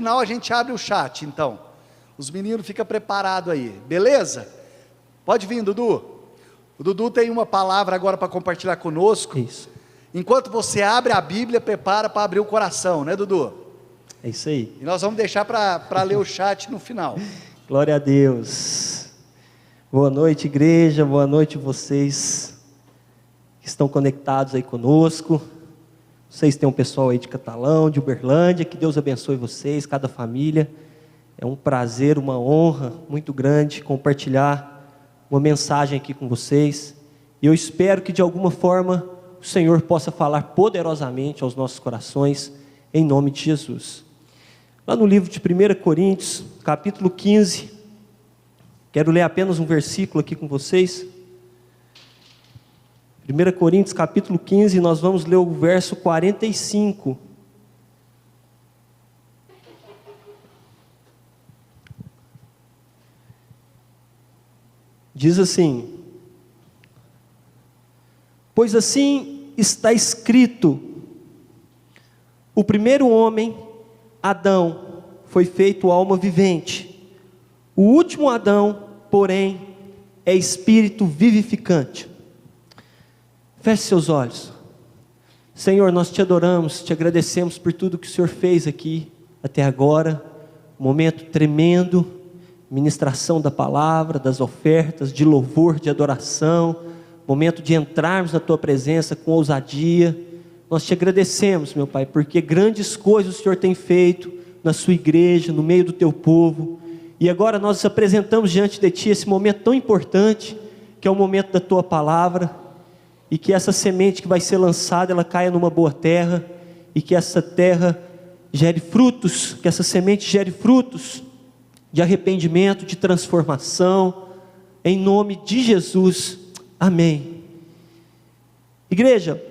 final a gente abre o chat, então. Os meninos ficam preparados aí, beleza? Pode vir, Dudu. O Dudu tem uma palavra agora para compartilhar conosco. Isso. Enquanto você abre a Bíblia, prepara para abrir o coração, né, Dudu? É isso aí. E nós vamos deixar para ler o chat no final. Glória a Deus. Boa noite, igreja. Boa noite, vocês que estão conectados aí conosco. Vocês têm um pessoal aí de Catalão, de Uberlândia. Que Deus abençoe vocês, cada família. É um prazer, uma honra muito grande compartilhar uma mensagem aqui com vocês. E eu espero que de alguma forma o Senhor possa falar poderosamente aos nossos corações, em nome de Jesus. Lá no livro de 1 Coríntios, capítulo 15, quero ler apenas um versículo aqui com vocês. 1 Coríntios, capítulo 15, nós vamos ler o verso 45. Diz assim: pois assim está escrito, o primeiro homem, Adão, foi feito alma vivente. O último Adão, porém, é espírito vivificante. Feche seus olhos. Senhor, nós te adoramos, te agradecemos por tudo que o Senhor fez aqui até agora. Um momento tremendo, ministração da palavra, das ofertas, de louvor, de adoração. Momento de entrarmos na tua presença com ousadia. Nós te agradecemos, meu Pai, porque grandes coisas o Senhor tem feito na sua igreja, no meio do teu povo. E agora nós nos apresentamos diante de ti esse momento tão importante, que é o momento da tua palavra, e que essa semente que vai ser lançada, ela caia numa boa terra, e que essa terra gere frutos, que essa semente gere frutos de arrependimento, de transformação, em nome de Jesus, amém. Igreja,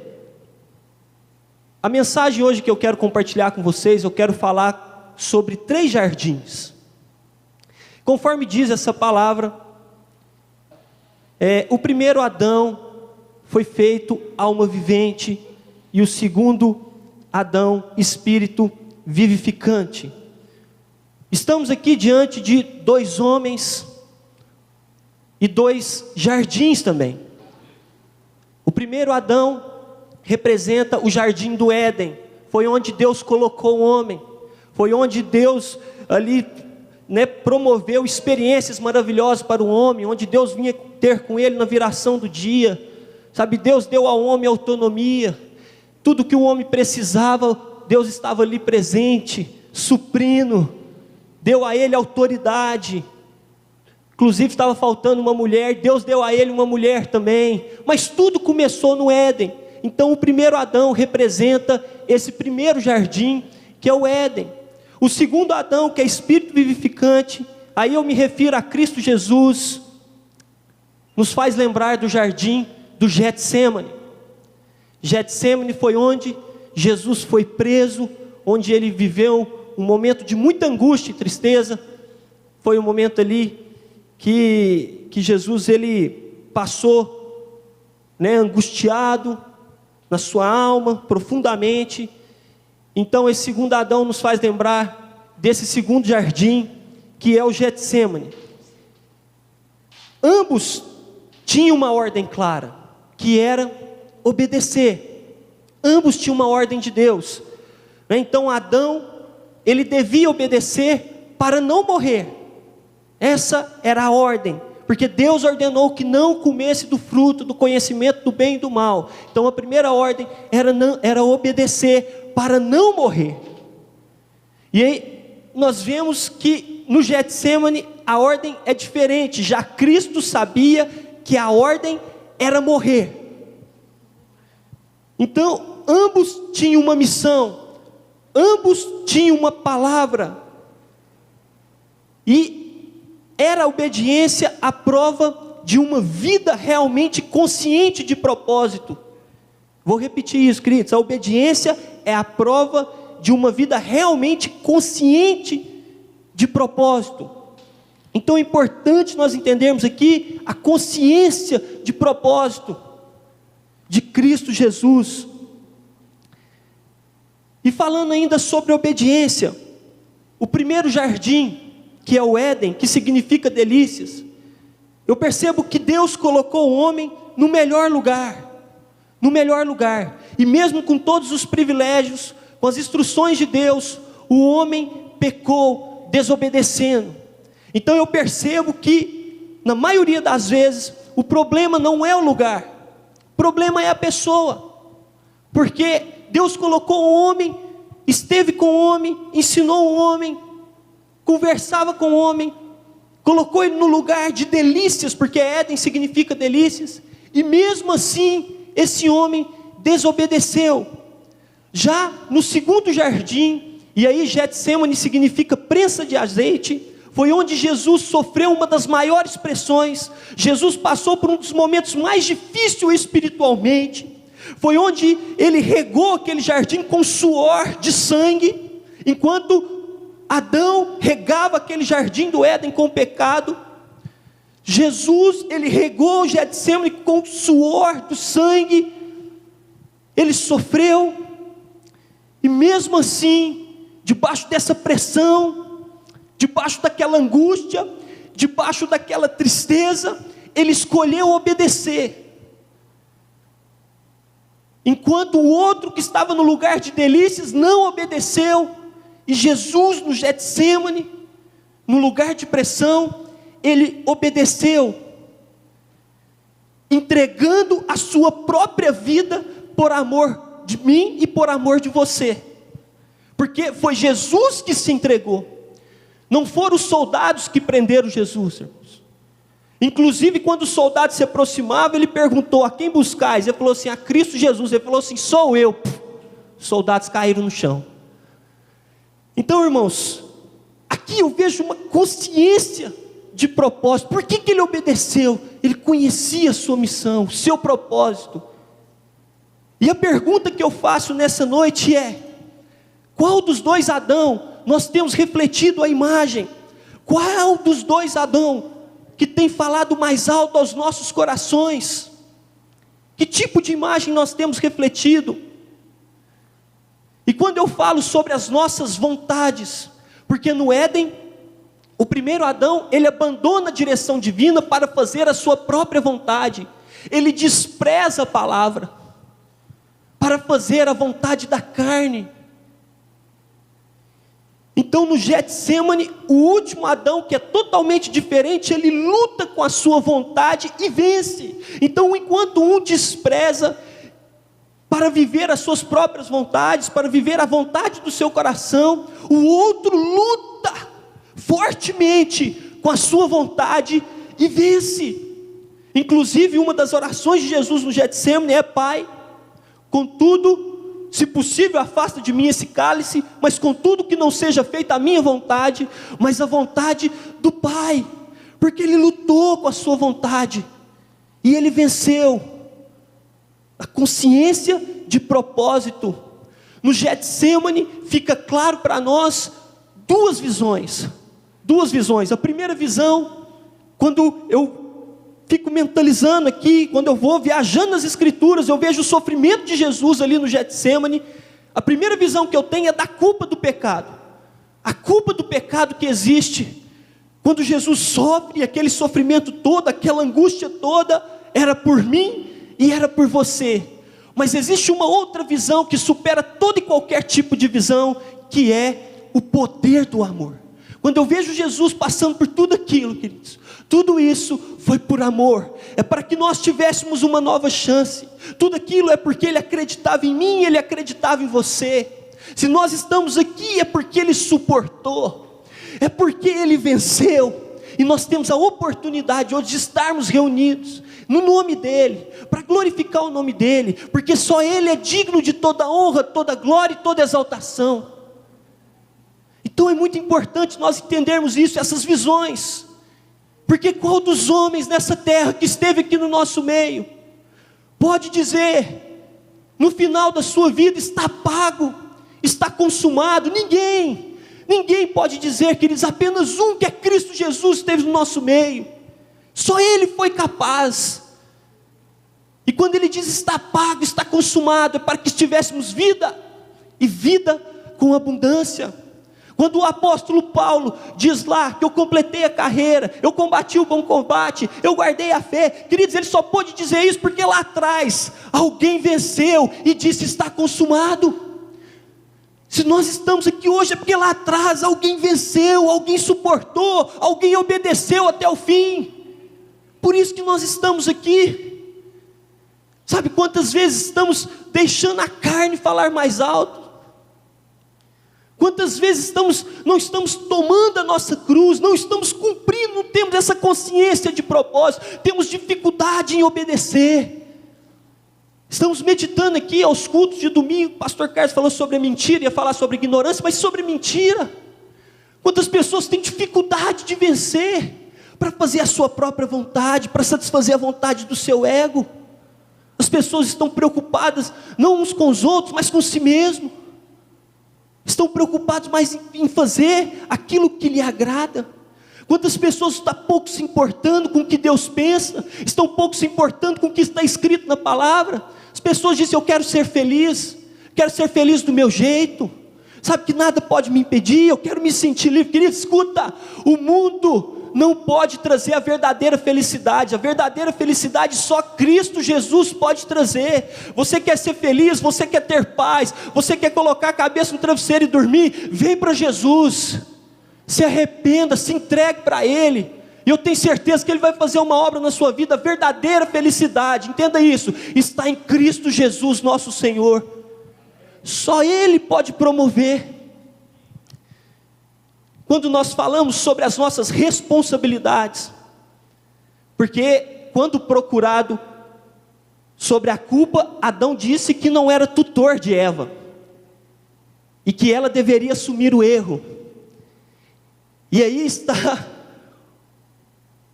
a mensagem hoje que eu quero compartilhar com vocês, eu quero falar sobre 3 jardins. Conforme diz essa palavra, o primeiro Adão foi feito alma vivente, e o segundo Adão, espírito vivificante. Estamos aqui diante de 2 homens e 2 jardins também. O primeiro Adão representa o jardim do Éden, foi onde Deus colocou o homem, foi onde Deus ali promoveu experiências maravilhosas para o homem, onde Deus vinha ter com ele na viração do dia, sabe, Deus deu ao homem autonomia, tudo que o homem precisava, Deus estava ali presente, suprindo, deu a ele autoridade. Inclusive estava faltando uma mulher, Deus deu a ele uma mulher também, mas tudo começou no Éden. Então o primeiro Adão representa esse primeiro jardim, que é o Éden. O segundo Adão, que é espírito vivificante, aí eu me refiro a Cristo Jesus, nos faz lembrar do jardim do Getsêmani. Getsêmani foi onde Jesus foi preso, onde ele viveu um momento de muita angústia e tristeza. Foi um momento ali que Jesus ele passou, angustiado na sua alma profundamente. Então esse segundo Adão nos faz lembrar desse segundo jardim, que é o Getsêmani. Ambos tinham uma ordem clara, que era obedecer. Ambos tinham uma ordem de Deus. Então Adão, ele devia obedecer para não morrer. Essa era a ordem, porque Deus ordenou que não comesse do fruto do conhecimento do bem e do mal. Então a primeira ordem era obedecer para não morrer. E aí nós vemos que no Getsêmani a ordem é diferente, já Cristo sabia que a ordem era morrer. Então ambos tinham uma missão, ambos tinham uma palavra, e era a obediência a prova de uma vida realmente consciente de propósito. Vou repetir isso, queridos. A obediência é a prova de uma vida realmente consciente de propósito. Então é importante nós entendermos aqui a consciência de propósito de Cristo Jesus. E falando ainda sobre obediência, o primeiro jardim, que é o Éden, que significa delícias, eu percebo que Deus colocou o homem no melhor lugar, e mesmo com todos os privilégios, com as instruções de Deus, o homem pecou, desobedecendo. Então eu percebo que, na maioria das vezes, o problema não é o lugar, o problema é a pessoa, porque Deus colocou o homem, esteve com o homem, ensinou o homem, conversava com o homem, colocou ele no lugar de delícias, porque Éden significa delícias, e mesmo assim, esse homem desobedeceu. Já no segundo jardim, e aí Getsêmani significa prensa de azeite, foi onde Jesus sofreu uma das maiores pressões. Jesus passou por um dos momentos mais difíceis espiritualmente. Foi onde ele regou aquele jardim com suor de sangue, enquanto Adão regava aquele jardim do Éden com o pecado. Jesus, ele regou o Getsêmani com suor do sangue, ele sofreu, e mesmo assim, debaixo dessa pressão, debaixo daquela angústia, debaixo daquela tristeza, ele escolheu obedecer, enquanto o outro que estava no lugar de delícias não obedeceu, e Jesus no Getsêmani, no lugar de pressão, ele obedeceu, entregando a sua própria vida por amor de mim e por amor de você, porque foi Jesus que se entregou, não foram os soldados que prenderam Jesus, irmãos. Inclusive quando o soldado se aproximava, ele perguntou: a quem buscais? Ele falou assim: a Cristo Jesus. Ele falou assim: sou eu. Os soldados caíram no chão. Então, irmãos, aqui eu vejo uma consciência de propósito. Por que ele obedeceu? Ele conhecia a sua missão, o seu propósito. E a pergunta que eu faço nessa noite é: qual dos dois Adão nós temos refletido a imagem? Qual dos dois Adão que tem falado mais alto aos nossos corações? Que tipo de imagem nós temos refletido? E quando eu falo sobre as nossas vontades, porque no Éden, o primeiro Adão, ele abandona a direção divina para fazer a sua própria vontade, ele despreza a palavra, para fazer a vontade da carne. Então no Getsêmani, o último Adão, que é totalmente diferente, ele luta com a sua vontade e vence. Então enquanto um despreza para viver as suas próprias vontades, para viver a vontade do seu coração, o outro luta fortemente com a sua vontade e vence. Inclusive uma das orações de Jesus no Getsêmani é: Pai, contudo, se possível afasta de mim esse cálice, mas contudo que não seja feita a minha vontade, mas a vontade do Pai, porque ele lutou com a sua vontade, e ele venceu. A consciência de propósito. No Getsêmani fica claro para nós duas visões. A primeira visão, quando eu fico mentalizando aqui, quando eu vou viajando nas Escrituras, eu vejo o sofrimento de Jesus ali no Getsêmani. A primeira visão que eu tenho é da culpa do pecado. A culpa do pecado que existe. Quando Jesus sofre, aquele sofrimento todo, aquela angústia toda, era por mim e era por você. Mas existe uma outra visão que supera todo e qualquer tipo de visão, que é o poder do amor. Quando eu vejo Jesus passando por tudo aquilo, queridos, tudo isso foi por amor, é para que nós tivéssemos uma nova chance. Tudo aquilo é porque Ele acreditava em mim, Ele acreditava em você. Se nós estamos aqui é porque Ele suportou, é porque Ele venceu, e nós temos a oportunidade hoje de estarmos reunidos no nome dEle, para glorificar o nome dEle, porque só Ele é digno de toda honra, toda glória e toda exaltação. Então é muito importante nós entendermos isso, essas visões, porque qual dos homens nessa terra que esteve aqui no nosso meio, pode dizer, no final da sua vida, está pago, está consumado? Ninguém pode dizer, queridos, apenas um, que é Cristo Jesus, esteve no nosso meio. Só Ele foi capaz. E quando Ele diz está pago, está consumado, é para que tivéssemos vida, e vida com abundância. Quando o apóstolo Paulo diz lá que eu completei a carreira, eu combati o bom combate, eu guardei a fé, queridos, ele só pôde dizer isso porque lá atrás alguém venceu e disse: está consumado. Se nós estamos aqui hoje é porque lá atrás alguém venceu, alguém suportou, alguém obedeceu até o fim. Por isso que nós estamos aqui. Sabe quantas vezes estamos deixando a carne falar mais alto? Quantas vezes não estamos tomando a nossa cruz, não estamos cumprindo, não temos essa consciência de propósito, temos dificuldade em obedecer. Estamos meditando aqui aos cultos de domingo, o pastor Carlos falou sobre a mentira, ia falar sobre ignorância, mas sobre mentira. Quantas pessoas têm dificuldade de vencer, para fazer a sua própria vontade, para satisfazer a vontade do seu ego. As pessoas estão preocupadas, não uns com os outros, mas com si mesmo. Estão preocupados mais em fazer aquilo que lhe agrada. Quantas pessoas estão pouco se importando com o que Deus pensa, estão pouco se importando com o que está escrito na palavra. As pessoas dizem: eu quero ser feliz do meu jeito, sabe que nada pode me impedir, eu quero me sentir livre. Querido, escuta, o mundo não pode trazer a verdadeira felicidade só Cristo Jesus pode trazer. Você quer ser feliz, você quer ter paz, você quer colocar a cabeça no travesseiro e dormir, vem para Jesus, se arrependa, se entregue para Ele, e eu tenho certeza que Ele vai fazer uma obra na sua vida. A verdadeira felicidade, entenda isso, está em Cristo Jesus nosso Senhor, só Ele pode promover. Quando nós falamos sobre as nossas responsabilidades, porque quando procurado sobre a culpa, Adão disse que não era tutor de Eva, e que ela deveria assumir o erro. E aí está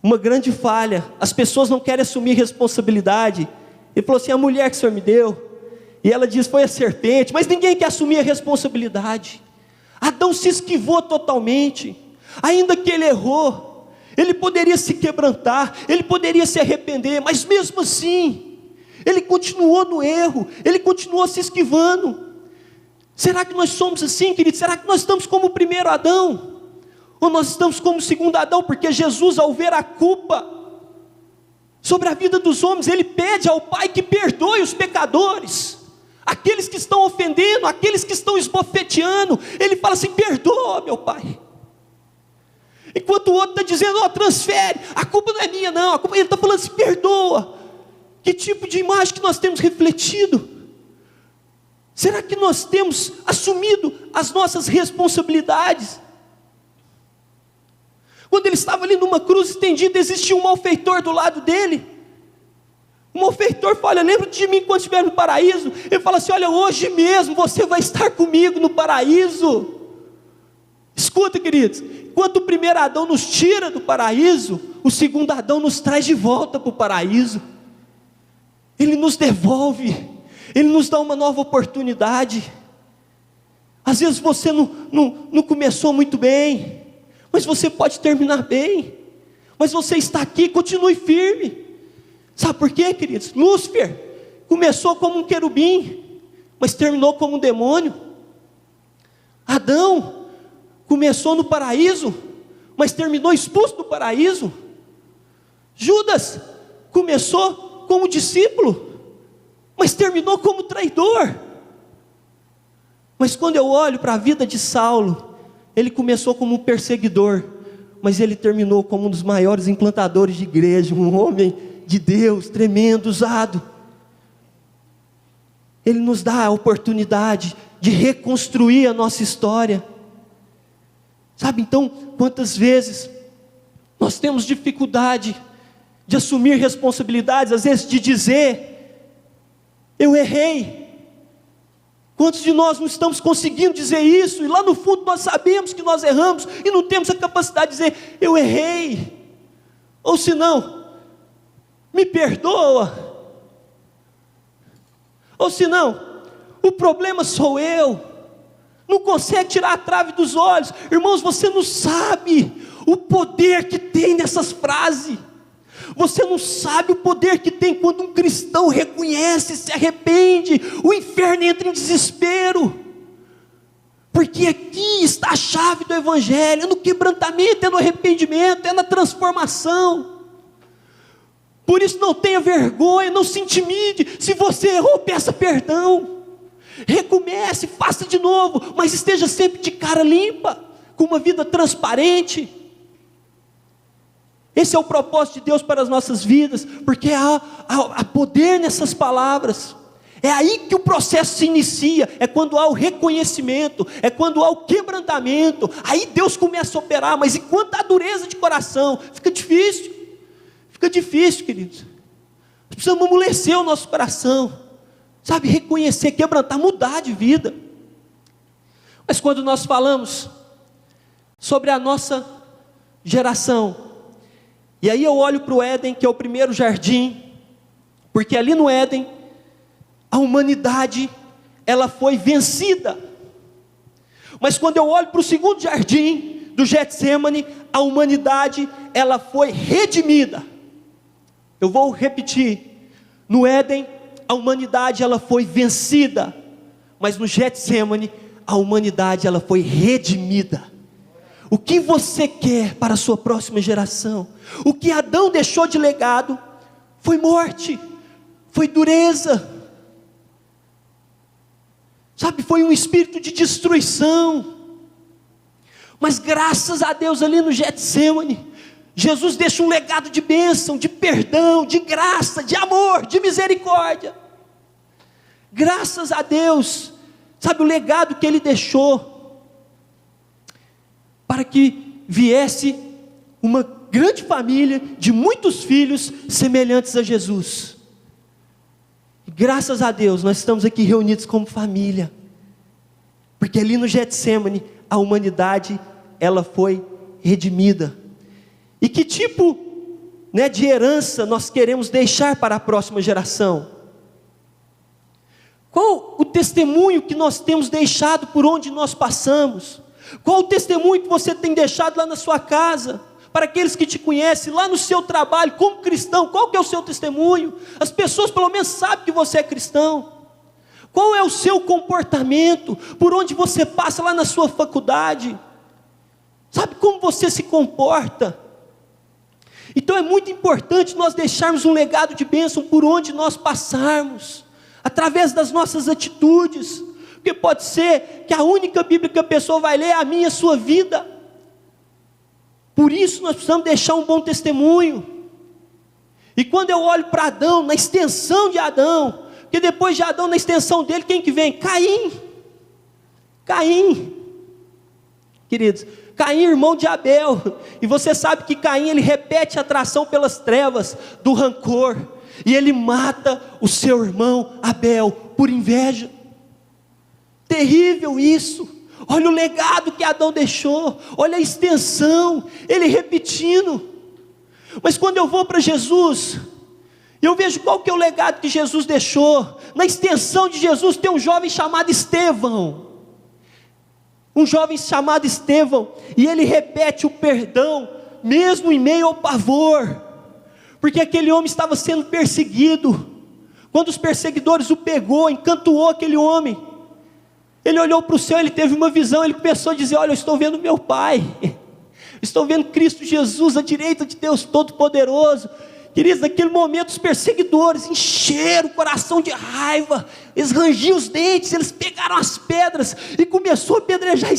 uma grande falha, as pessoas não querem assumir responsabilidade. Ele falou assim: a mulher que o Senhor me deu, e ela diz: foi a serpente, mas ninguém quer assumir a responsabilidade. Adão se esquivou totalmente, ainda que ele errou, ele poderia se quebrantar, ele poderia se arrepender, mas mesmo assim, ele continuou no erro, ele continuou se esquivando. Será que nós somos assim, queridos? Será que nós estamos como o primeiro Adão? Ou nós estamos como o segundo Adão? Porque Jesus, ao ver a culpa sobre a vida dos homens, Ele pede ao Pai que perdoe os pecadores, aqueles que estão ofendendo, aqueles que estão esbofeteando. Ele fala assim: perdoa, meu Pai. Enquanto o outro está dizendo: ó, transfere, a culpa não é minha não, ele está falando assim: perdoa. Que tipo de imagem que nós temos refletido? Será que nós temos assumido as nossas responsabilidades? Quando ele estava ali numa cruz estendida, existia um malfeitor do lado dele. O malfeitor fala: lembra de mim quando estiver no paraíso. Ele fala assim: olha, hoje mesmo você vai estar comigo no paraíso. Escuta, queridos, enquanto o primeiro Adão nos tira do paraíso, o segundo Adão nos traz de volta para o paraíso. Ele nos devolve, Ele nos dá uma nova oportunidade. Às vezes você não começou muito bem, mas você pode terminar bem. Mas você está aqui, continue firme. Sabe por quê, queridos? Lúcifer começou como um querubim, mas terminou como um demônio. Adão começou no paraíso, mas terminou expulso do paraíso. Judas começou como discípulo, mas terminou como traidor. Mas quando eu olho para a vida de Saulo, ele começou como um perseguidor, mas ele terminou como um dos maiores implantadores de igreja, um homem de Deus, tremendo, usado. Ele nos dá a oportunidade de reconstruir a nossa história. Sabe, então, quantas vezes nós temos dificuldade de assumir responsabilidades, às vezes de dizer: eu errei. Quantos de nós não estamos conseguindo dizer isso, e lá no fundo nós sabemos que nós erramos, e não temos a capacidade de dizer: eu errei. Ou se não, me perdoa. Ou se não, o problema sou eu. Não consegue tirar a trave dos olhos. Irmãos, você não sabe o poder que tem nessas frases. Você não sabe o poder que tem quando um cristão reconhece, se arrepende. O inferno entra em desespero. Porque aqui está a chave do Evangelho, é no quebrantamento, é no arrependimento, é na transformação. Por isso não tenha vergonha, não se intimide. Se você errou, peça perdão. Recomece, faça de novo, mas esteja sempre de cara limpa, com uma vida transparente. Esse é o propósito de Deus para as nossas vidas, porque há poder nessas palavras. É aí que o processo se inicia, é quando há o reconhecimento, é quando há o quebrantamento, aí Deus começa a operar, mas enquanto há dureza de coração, fica difícil, queridos. Nós precisamos amolecer o nosso coração, sabe, reconhecer, quebrantar, mudar de vida. Mas quando nós falamos sobre a nossa geração, e aí eu olho para o Éden, que é o primeiro jardim, porque ali no Éden, a humanidade, ela foi vencida. Mas quando eu olho para o segundo jardim, do Getsêmani, a humanidade, ela foi redimida. Eu vou repetir, no Éden, a humanidade, ela foi vencida, mas no Getsêmani, a humanidade, ela foi redimida. O que você quer para a sua próxima geração? O que Adão deixou de legado, foi morte, foi dureza, sabe, foi um espírito de destruição. Mas graças a Deus ali no Getsêmani, Jesus deixa um legado de bênção, de perdão, de graça, de amor, de misericórdia. Graças a Deus, sabe, o legado que Ele deixou, para que viesse uma grande família, de muitos filhos, semelhantes a Jesus. E graças a Deus, nós estamos aqui reunidos como família, porque ali no Getsêmani, a humanidade, ela foi redimida. E que tipo, de herança nós queremos deixar para a próxima geração? Qual o testemunho que nós temos deixado por onde nós passamos? Qual o testemunho que você tem deixado lá na sua casa? Para aqueles que te conhecem, lá no seu trabalho, como cristão, qual que é o seu testemunho? As pessoas pelo menos sabem que você é cristão. Qual é o seu comportamento? Por onde você passa lá na sua faculdade? Sabe como você se comporta? Então é muito importante nós deixarmos um legado de bênção por onde nós passarmos, através das nossas atitudes, porque pode ser que a única Bíblia que a pessoa vai ler é a minha e a sua vida. Por isso nós precisamos deixar um bom testemunho. E quando eu olho para Adão, na extensão de Adão, porque depois de Adão, na extensão dele, quem que vem? Caim, queridos, Caim, irmão de Abel, e você sabe que Caim, ele repete a atração pelas trevas, do rancor, e ele mata o seu irmão Abel, por inveja. Terrível isso. Olha o legado que Adão deixou, olha a extensão, ele repetindo. Mas quando eu vou para Jesus, eu vejo qual que é o legado que Jesus deixou. Na extensão de Jesus tem um jovem chamado Estevão, e ele repete o perdão, mesmo em meio ao pavor, porque aquele homem estava sendo perseguido. Quando os perseguidores o pegou, encantou aquele homem, ele olhou para o céu, ele teve uma visão, ele começou a dizer: olha, eu estou vendo meu Pai, estou vendo Cristo Jesus à direita de Deus Todo-Poderoso. Queridos, naquele momento os perseguidores encheram o coração de raiva, eles rangiam os dentes, eles pegaram as pedras e começou a apedrejar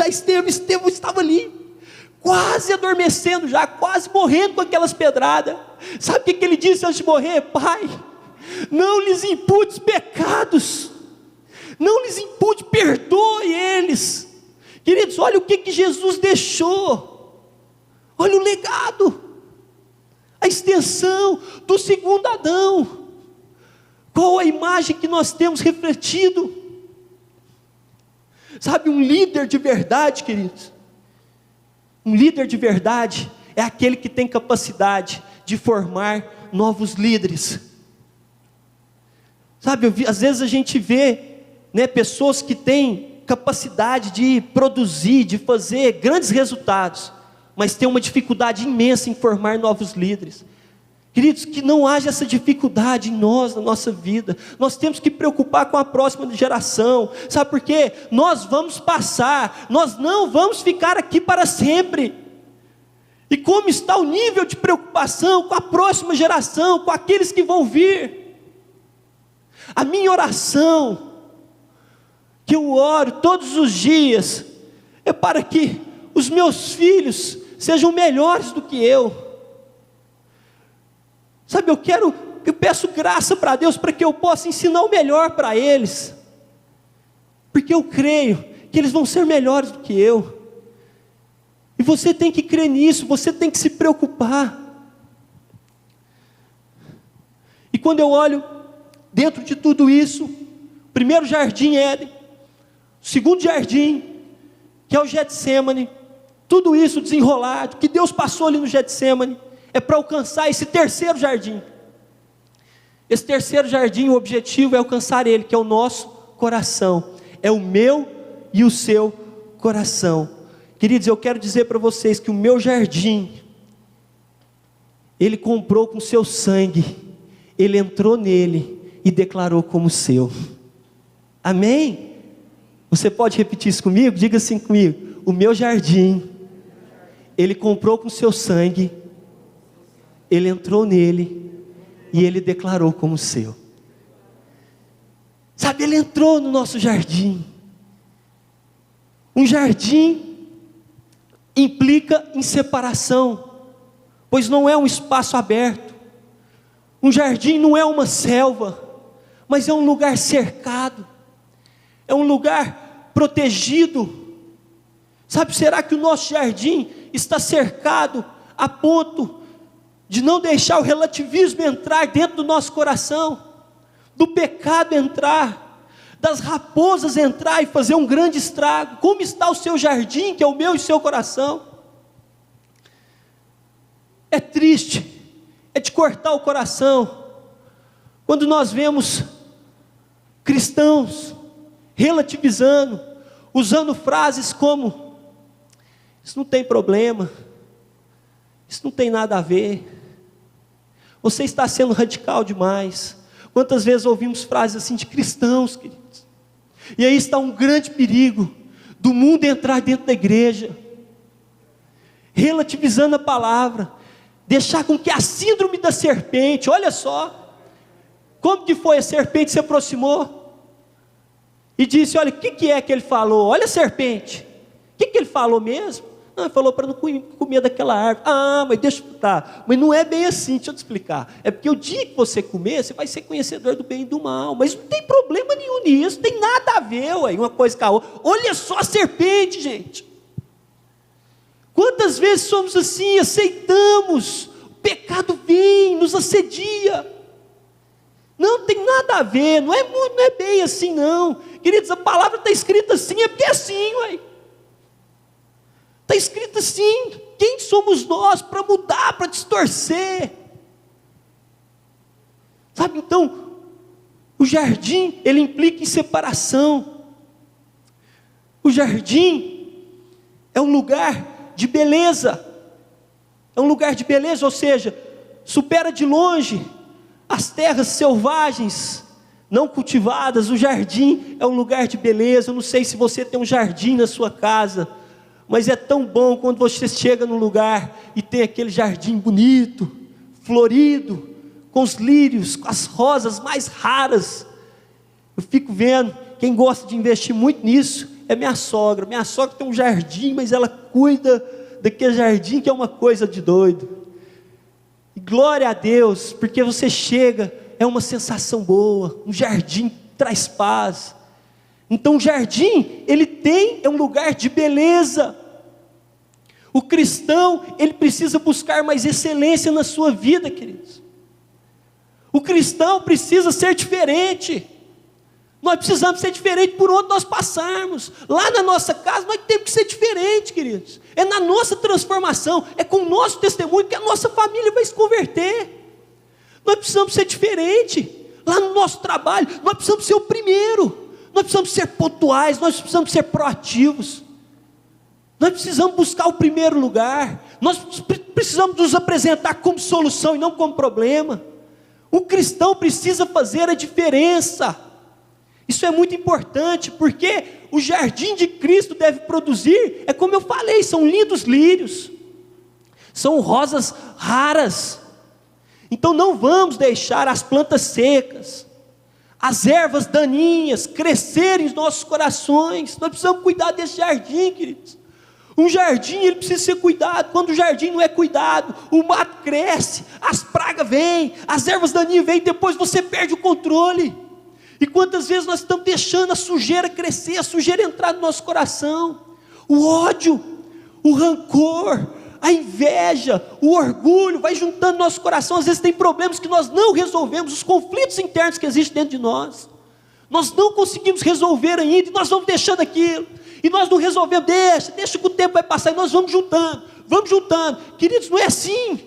Estevão, Estevão estava ali, quase adormecendo já, quase morrendo com aquelas pedradas. Sabe o que ele disse antes de morrer? Pai, não lhes imputes pecados, não lhes impute, perdoe eles. Queridos, olha o que Jesus deixou, olha o legado, a extensão do segundo Adão. Qual a imagem que nós temos refletido? Sabe, um líder de verdade, queridos, um líder de verdade é aquele que tem capacidade de formar novos líderes. Sabe, às vezes a gente vê pessoas que têm capacidade de produzir, de fazer grandes resultados, mas tem uma dificuldade imensa em formar novos líderes. Queridos, que não haja essa dificuldade em nós, na nossa vida. Nós temos que preocupar com a próxima geração. Sabe por quê? Nós vamos passar, nós não vamos ficar aqui para sempre. E como está o nível de preocupação com a próxima geração, com aqueles que vão vir? A minha oração, que eu oro todos os dias, é para que os meus filhos sejam melhores do que eu. Sabe, eu peço graça para Deus para que eu possa ensinar o melhor para eles, porque eu creio que eles vão ser melhores do que eu. E você tem que crer nisso, você tem que se preocupar. E quando eu olho dentro de tudo isso, o primeiro jardim Éden, o segundo jardim, que é o Getsêmani, tudo isso desenrolado, que Deus passou ali no Getsêmani, é para alcançar esse terceiro jardim. Esse terceiro jardim, o objetivo é alcançar ele, que é o nosso coração, é o meu e o seu coração. Queridos, eu quero dizer para vocês que o meu jardim, Ele comprou com seu sangue, Ele entrou nele e declarou como seu. Amém? Você pode repetir isso comigo? Diga assim comigo: o meu jardim, Ele comprou com seu sangue, Ele entrou nele e Ele declarou como seu. Sabe, Ele entrou no nosso jardim. Um jardim implica em separação, pois não é um espaço aberto. Um jardim não é uma selva, mas é um lugar cercado, é um lugar protegido. Sabe, será que o nosso jardim está cercado a ponto de não deixar o relativismo entrar dentro do nosso coração, do pecado entrar, das raposas entrar e fazer um grande estrago? Como está o seu jardim, que é o meu e o seu coração? É triste, é de cortar o coração, quando nós vemos cristãos relativizando, usando frases como: isso não tem problema, isso não tem nada a ver, você está sendo radical demais. Quantas vezes ouvimos frases assim de cristãos, queridos? E aí está um grande perigo do mundo entrar dentro da igreja, relativizando a palavra, deixar com que a síndrome da serpente, olha só, como que foi? A serpente se aproximou e disse: olha, o que é que ele falou? Olha a serpente, o que ele falou mesmo? Não, ele falou para não comer daquela árvore. Ah, mas deixa eu explicar. Mas não é bem assim, deixa eu te explicar. É porque o dia que você comer, você vai ser conhecedor do bem e do mal. Mas não tem problema nenhum nisso, não tem nada a ver, ué, uma coisa com a outra. Olha só a serpente, gente. Quantas vezes somos assim, aceitamos, o pecado vem, nos assedia. Não tem nada a ver, não é bem assim não. Queridos, a palavra está escrita assim, é porque é assim, ué. Está escrito assim. Quem somos nós para mudar, para distorcer? Sabe, então, o jardim, ele implica em separação. O jardim é um lugar de beleza. É um lugar de beleza, ou seja, supera de longe as terras selvagens, não cultivadas. O jardim é um lugar de beleza. Eu não sei se você tem um jardim na sua casa, mas é tão bom quando você chega num lugar e tem aquele jardim bonito, florido, com os lírios, com as rosas mais raras. Eu fico vendo, quem gosta de investir muito nisso é minha sogra. Minha sogra tem um jardim, mas ela cuida daquele jardim que é uma coisa de doido. E glória a Deus, porque você chega, é uma sensação boa, um jardim traz paz. Então o jardim, é um lugar de beleza. O cristão, ele precisa buscar mais excelência na sua vida, queridos. O cristão precisa ser diferente. Nós precisamos ser diferente por onde nós passarmos. Lá na nossa casa, nós temos que ser diferente, queridos. É na nossa transformação, é com o nosso testemunho que a nossa família vai se converter. Nós precisamos ser diferente. Lá no nosso trabalho, nós precisamos ser o primeiro. Nós precisamos ser pontuais, nós precisamos ser proativos. Nós precisamos buscar o primeiro lugar. Nós precisamos nos apresentar como solução e não como problema. O cristão precisa fazer a diferença. Isso é muito importante, porque o jardim de Cristo deve produzir, é como eu falei, são lindos lírios, são rosas raras. Então não vamos deixar as plantas secas, as ervas daninhas crescerem em nossos corações. Nós precisamos cuidar desse jardim, queridos. Um jardim, ele precisa ser cuidado. Quando o jardim não é cuidado, o mato cresce, as pragas vêm, as ervas daninhas vêm, depois você perde o controle. E quantas vezes nós estamos deixando a sujeira crescer, a sujeira entrar no nosso coração, o ódio, o rancor, a inveja, o orgulho, vai juntando no nosso coração. Às vezes tem problemas que nós não resolvemos, os conflitos internos que existem dentro de nós, nós não conseguimos resolver ainda, e nós vamos deixando aquilo, e nós não resolvemos, deixa que o tempo vai passar, e nós vamos juntando, queridos, não é assim.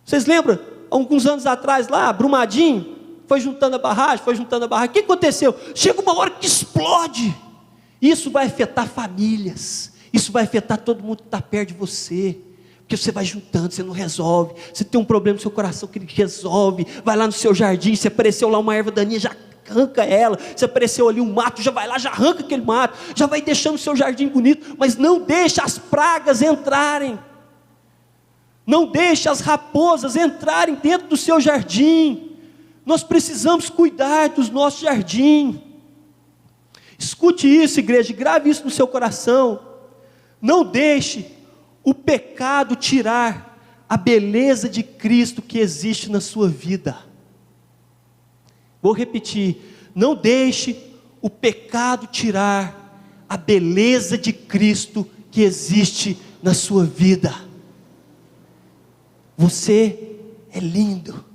Vocês lembram, há alguns anos atrás lá, Brumadinho, foi juntando a barragem, o que aconteceu? Chega uma hora que explode, isso vai afetar famílias, isso vai afetar todo mundo que está perto de você, porque você vai juntando, você não resolve, você tem um problema no seu coração que ele resolve, vai lá no seu jardim, se apareceu lá uma erva daninha, já arranca ela, se apareceu ali um mato, já vai lá, já arranca aquele mato, já vai deixando o seu jardim bonito, mas não deixa as pragas entrarem, não deixa as raposas entrarem dentro do seu jardim. Nós precisamos cuidar do nosso jardim. Escute isso, igreja, grave isso no seu coração. Não deixe o pecado tirar a beleza de Cristo que existe na sua vida. Vou repetir, não deixe o pecado tirar a beleza de Cristo que existe na sua vida. Você é lindo.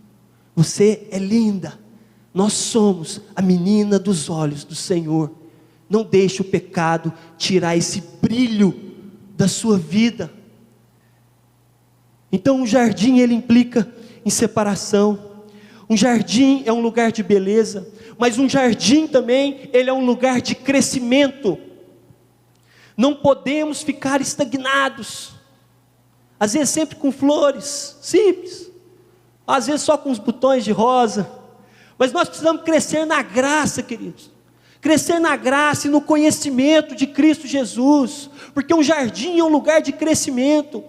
Você é linda, nós somos a menina dos olhos do Senhor. Não deixe o pecado tirar esse brilho da sua vida. Então um jardim, ele implica em separação. Um jardim é um lugar de beleza, mas um jardim também, ele é um lugar de crescimento. Não podemos ficar estagnados, às vezes sempre com flores, simples, às vezes só com os botões de rosa, mas nós precisamos crescer na graça, queridos, crescer na graça e no conhecimento de Cristo Jesus, porque um jardim é um lugar de crescimento,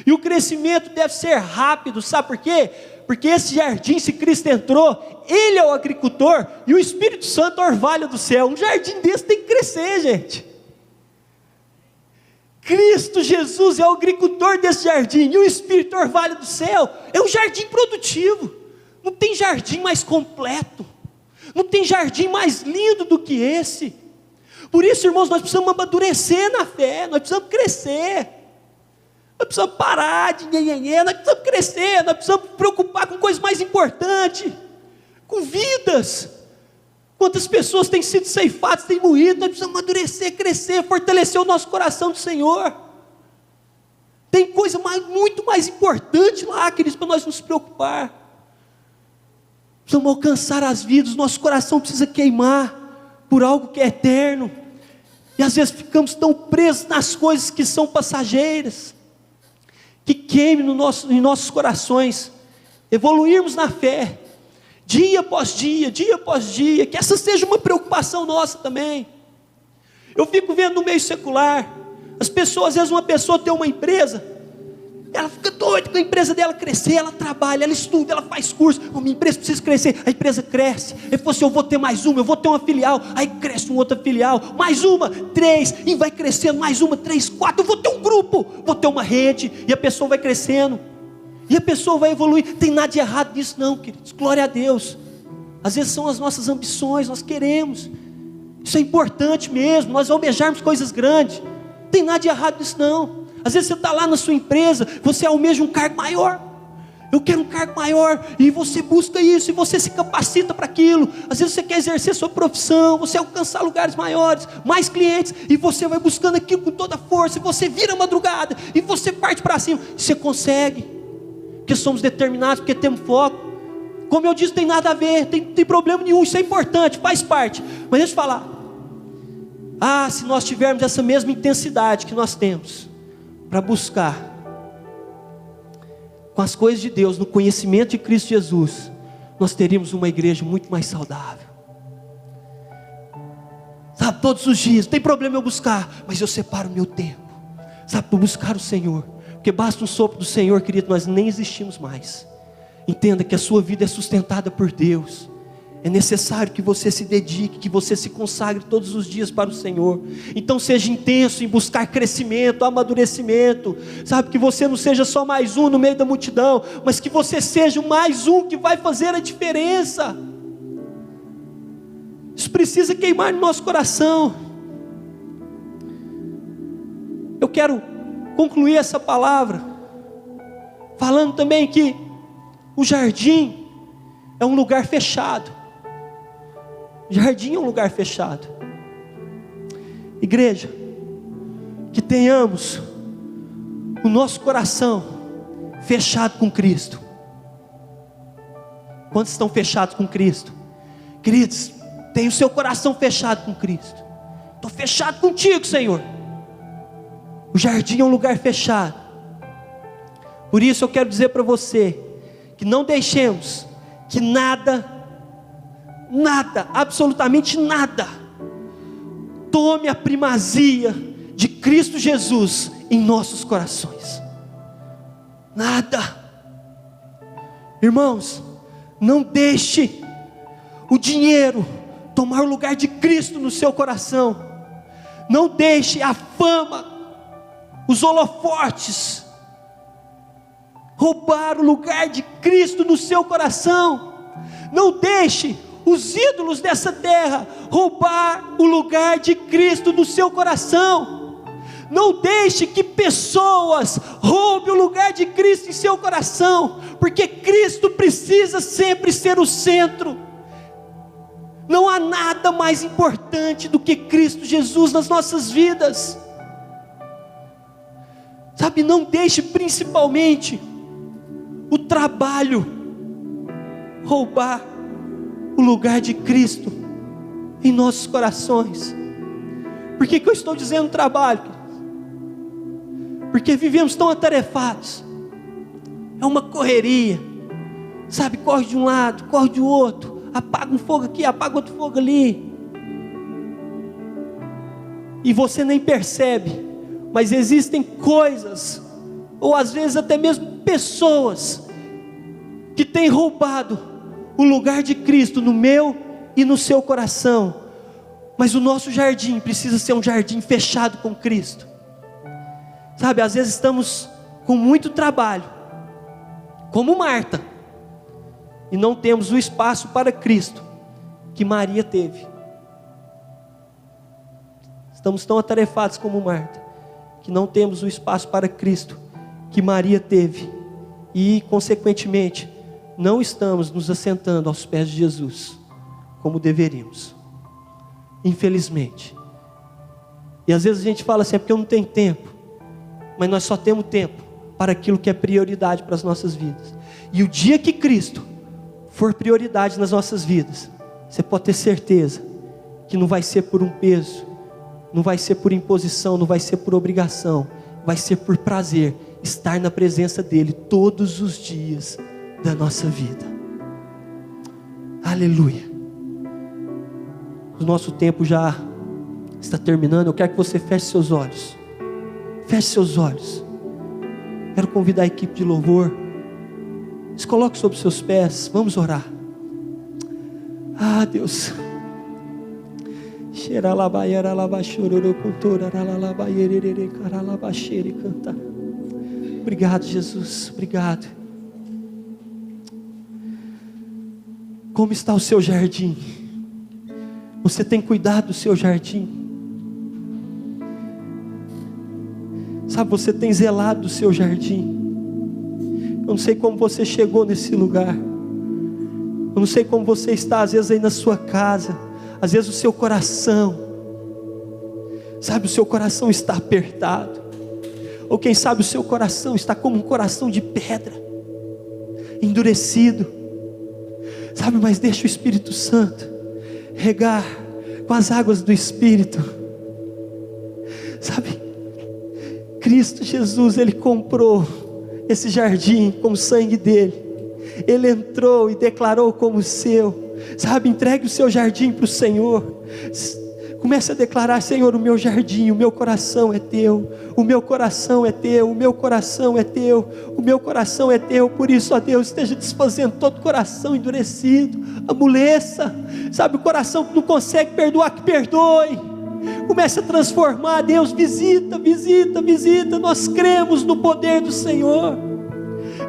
e o crescimento deve ser rápido, sabe por quê? Porque esse jardim, se Cristo entrou, Ele é o agricultor, e o Espírito Santo é o orvalho do céu. Um jardim desse tem que crescer, gente. Cristo Jesus é o agricultor desse jardim, e o Espírito orvalho do céu, é um jardim produtivo. Não tem jardim mais completo, não tem jardim mais lindo do que esse. Por isso, irmãos, nós precisamos amadurecer na fé, nós precisamos crescer, nós precisamos parar de nhenhenhê, nós precisamos crescer, nós precisamos preocupar com coisas mais importantes, com vidas. Quantas pessoas têm sido ceifadas, têm morrido, nós precisamos amadurecer, crescer, fortalecer o nosso coração do Senhor. Tem coisa muito mais importante lá, queridos, para nós nos preocupar. Precisamos alcançar as vidas, nosso coração precisa queimar por algo que é eterno. E às vezes ficamos tão presos nas coisas que são passageiras, que queimem em nossos corações. Evoluirmos na fé, dia após dia, que essa seja uma preocupação nossa também. Eu fico vendo no meio secular, as pessoas, às vezes uma pessoa tem uma empresa, ela fica doida com a empresa dela crescer, ela trabalha, ela estuda, ela faz curso, minha empresa precisa crescer, a empresa cresce, ele falou assim, eu vou ter mais uma, eu vou ter uma filial, aí cresce uma outra filial, mais uma, 3, e vai crescendo, mais uma, 3, 4, eu vou ter um grupo, vou ter uma rede, e a pessoa vai crescendo, e a pessoa vai evoluir. Não tem nada de errado nisso não, queridos, glória a Deus. Às vezes são as nossas ambições, nós queremos, isso é importante mesmo, nós almejarmos coisas grandes, não tem nada de errado nisso não. Às vezes você está lá na sua empresa, você almeja um cargo maior, eu quero um cargo maior, e você busca isso, e você se capacita para aquilo. Às vezes você quer exercer sua profissão, você alcançar lugares maiores, mais clientes, e você vai buscando aquilo com toda a força, e você vira a madrugada, e você parte para cima, e você consegue, porque somos determinados, porque temos foco. Como eu disse, tem nada a ver, tem problema nenhum, isso é importante, faz parte. Mas deixa eu falar, se nós tivermos essa mesma intensidade que nós temos, para buscar com as coisas de Deus, no conhecimento de Cristo Jesus, nós teríamos uma igreja muito mais saudável. Sabe, todos os dias, não tem problema eu buscar, mas eu separo o meu tempo, sabe, para buscar o Senhor, porque basta um sopro do Senhor, querido, nós nem existimos mais. Entenda que a sua vida é sustentada por Deus. É necessário que você se dedique, que você se consagre todos os dias para o Senhor. Então seja intenso em buscar crescimento, amadurecimento. Sabe, que você não seja só mais um no meio da multidão, mas que você seja mais um que vai fazer a diferença. Isso precisa queimar no nosso coração. Eu quero concluir essa palavra falando também que o jardim é um lugar fechado. Jardim é um lugar fechado. Igreja, que tenhamos o nosso coração fechado com Cristo. Quantos estão fechados com Cristo? Queridos, tenha o seu coração fechado com Cristo. Estou fechado contigo, Senhor. O jardim é um lugar fechado. Por isso eu quero dizer para você, que não deixemos que nada, absolutamente nada, tome a primazia de Cristo Jesus em nossos corações. Nada. Irmãos, não deixe o dinheiro tomar o lugar de Cristo no seu coração. Não deixe a fama, os holofotes roubar o lugar de Cristo no seu coração. Não deixe os ídolos dessa terra roubar o lugar de Cristo no seu coração. Não deixe que pessoas roubem o lugar de Cristo em seu coração, porque Cristo precisa sempre ser o centro. Não há nada mais importante do que Cristo Jesus nas nossas vidas. Sabe, não deixe principalmente o trabalho roubar o lugar de Cristo em nossos corações. Por que eu estou dizendo trabalho? Porque vivemos tão atarefados. É uma correria, sabe, corre de um lado, corre do outro, apaga um fogo aqui, apaga outro fogo ali, e você nem percebe, mas existem coisas, ou às vezes até mesmo pessoas, que têm roubado o lugar de Cristo no meu e no seu coração. Mas o nosso jardim precisa ser um jardim fechado com Cristo. Sabe, às vezes estamos com muito trabalho, como Marta, e não temos o espaço para Cristo que Maria teve. Estamos tão atarefados como Marta, que não temos o espaço para Cristo que Maria teve, e consequentemente não estamos nos assentando aos pés de Jesus como deveríamos, infelizmente. E às vezes a gente fala assim, é porque eu não tenho tempo, mas nós só temos tempo para aquilo que é prioridade para as nossas vidas. E o dia que Cristo for prioridade nas nossas vidas, você pode ter certeza que não vai ser por um peso, não vai ser por imposição, não vai ser por obrigação, vai ser por prazer estar na presença dele todos os dias da nossa vida. Aleluia. O nosso tempo já está terminando. Eu quero que você feche seus olhos. Feche seus olhos. Quero convidar a equipe de louvor. Se coloque sobre os seus pés. Vamos orar. Ah, Deus. Obrigado, Jesus. Obrigado. Como está o seu jardim? Você tem cuidado do seu jardim? Sabe, você tem zelado do seu jardim? Eu não sei como você chegou nesse lugar. Eu não sei como você está, às vezes aí na sua casa. Às vezes o seu coração, sabe, o seu coração está apertado. Ou quem sabe o seu coração está como um coração de pedra, endurecido. Sabe, mas deixa o Espírito Santo regar com as águas do Espírito. Sabe, Cristo Jesus, Ele comprou esse jardim com o sangue dele. Ele entrou e declarou como seu. Sabe, entregue o seu jardim para o Senhor. Comece a declarar: Senhor, o meu jardim, o meu coração é teu, o meu coração é teu, o meu coração é teu, o meu coração é teu. Por isso, ó Deus, esteja desfazendo todo coração endurecido, amoleça, sabe, o coração que não consegue perdoar, que perdoe. Comece a transformar, Deus, visita, visita, visita. Nós cremos no poder do Senhor.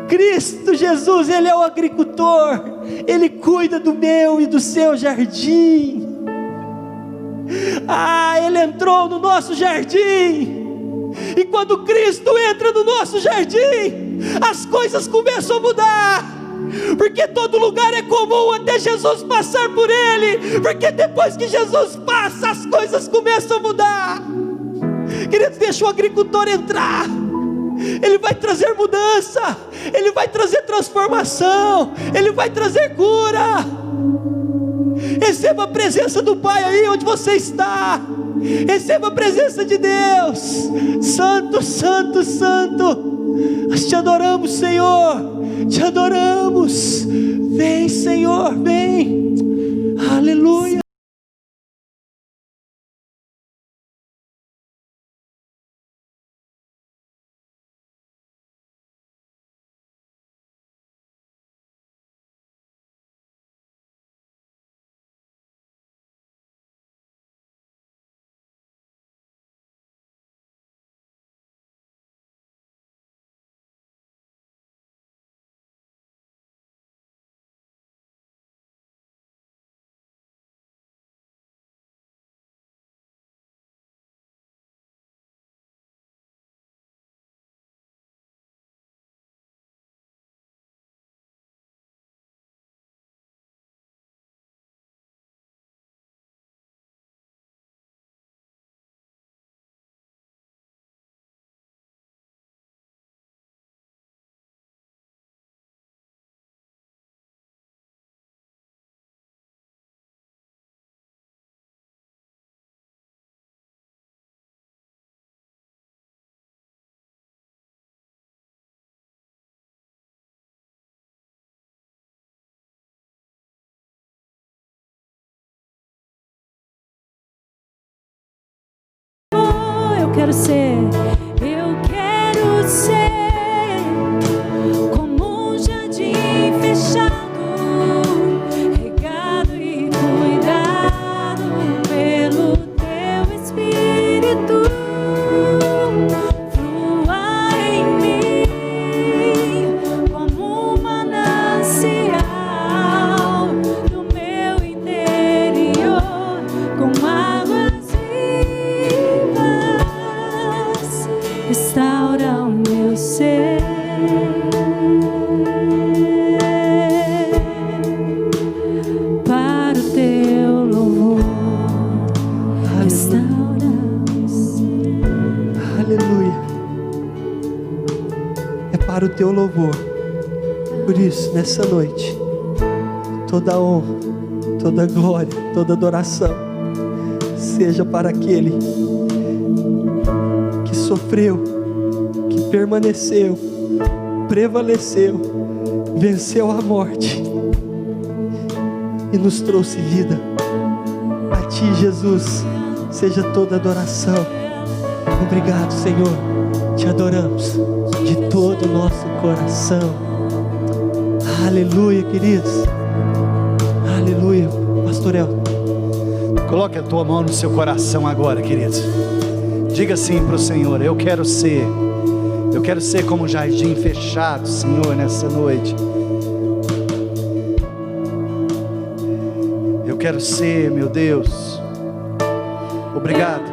Cristo Jesus, Ele é o agricultor, Ele cuida do meu e do seu jardim. Ele entrou no nosso jardim, e quando Cristo entra no nosso jardim, as coisas começam a mudar, porque todo lugar é comum até Jesus passar por ele, porque depois que Jesus passa, as coisas começam a mudar. Queridos, deixa o agricultor entrar. Ele vai trazer mudança, Ele vai trazer transformação, Ele vai trazer cura. Receba a presença do Pai aí onde você está. Receba a presença de Deus. Santo, santo, santo. Nós te adoramos, Senhor. Te adoramos. Vem, Senhor, vem. Aleluia. Eu quero ser como um jardim fechado, regado e cuidado pelo teu Espírito. Flua em mim como um manancial no meu interior, com águas restaura o meu ser. Para o teu louvor, restaura o ser. Aleluia. É para o teu louvor. Por isso, nessa noite, toda honra, toda glória, toda adoração seja para aquele que sofreu, que permaneceu, prevaleceu, venceu a morte e nos trouxe vida. A ti, Jesus, seja toda adoração. Obrigado, Senhor. Te adoramos de todo o nosso coração. Aleluia, queridos. Aleluia. Pastor El, Coloque a tua mão no seu coração agora, queridos. Diga assim para o Senhor: eu quero ser como um jardim fechado, Senhor, nessa noite. Eu quero ser, meu Deus. Obrigado.